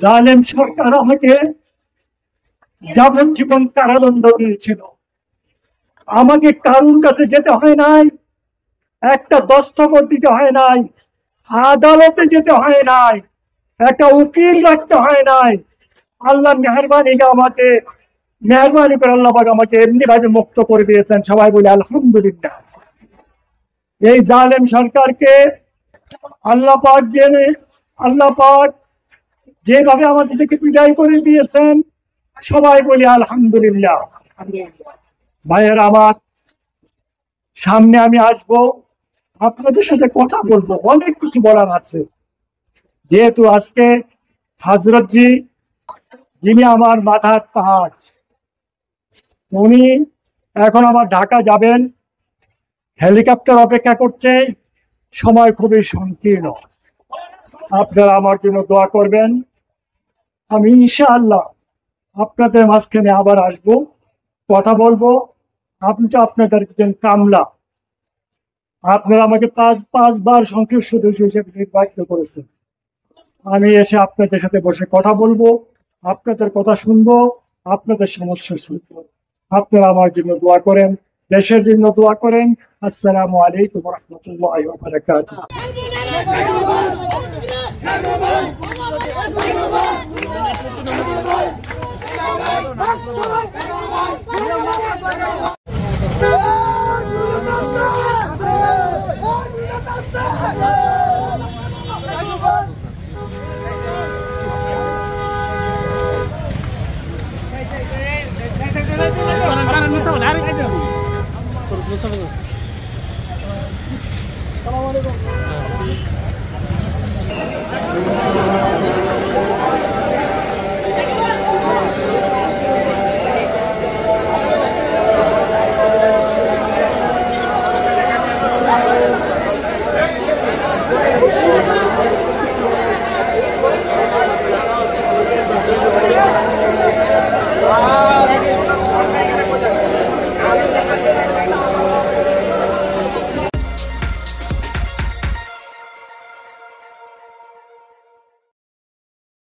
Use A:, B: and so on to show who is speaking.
A: জালেম সরকার আমাকে যাবজ্জীবন কারাদণ্ড দিয়েছিল। আমাকে কারুর কাছে যেতে হয় নাই, একটা দস্তখত দিতে হয় নাই, আদালতে যেতে হয় নাই, একটা উকিল রাখতে হয় নাই। আল্লাহ মেহরবানি করে আল্লাহ পাক আমাকে এমনি ভাবে মুক্ত করে দিয়েছেন। সবাই বলে আলহামদুলিল্লাহ। এই জালেম সরকারকে আল্লাহ পাক যেভাবে আমাদের থেকে বিদায় করে দিয়েছেন, সবাই বলি আলহামদুলিল্লাহ। ভাইয়ের আমার, সামনে আমি আসবো, আপনাদের সাথে কথা বলবো, অনেক কিছু বলার আছে। যেহেতু আজকে হযরতজি, যিনি আমার মাথার তাজ, উনি এখন আমার ঢাকা যাবেন, হেলিকপ্টার অপেক্ষা করছে, সময় খুবই সংকীর্ণ। আপনারা আমার জন্য দোয়া করবেন। আমি ইনশাআল্লাহ আপনাদের মাঝখানে আবার আসবো, কথা বলবো। আপনি তো আপনাদের একজন কামলা, আপনারা আমাকে পাঁচবার সংসদ সদস্য হিসেবে নির্বাচিত করেছেন। আমি এসে আপনাদের সাথে বসে কথা বলবো, আপনাদের কথা শুনবো, আপনাদের সমস্যা শুনবো। আপনারা আমার জন্য দোয়া করেন, দেশের জন্য দোয়া করেন। আসসালামু আলাইকুম ওয়া রাহমাতুল্লাহি ওয়া বারাকাতুহু।
B: Assalamualaikum.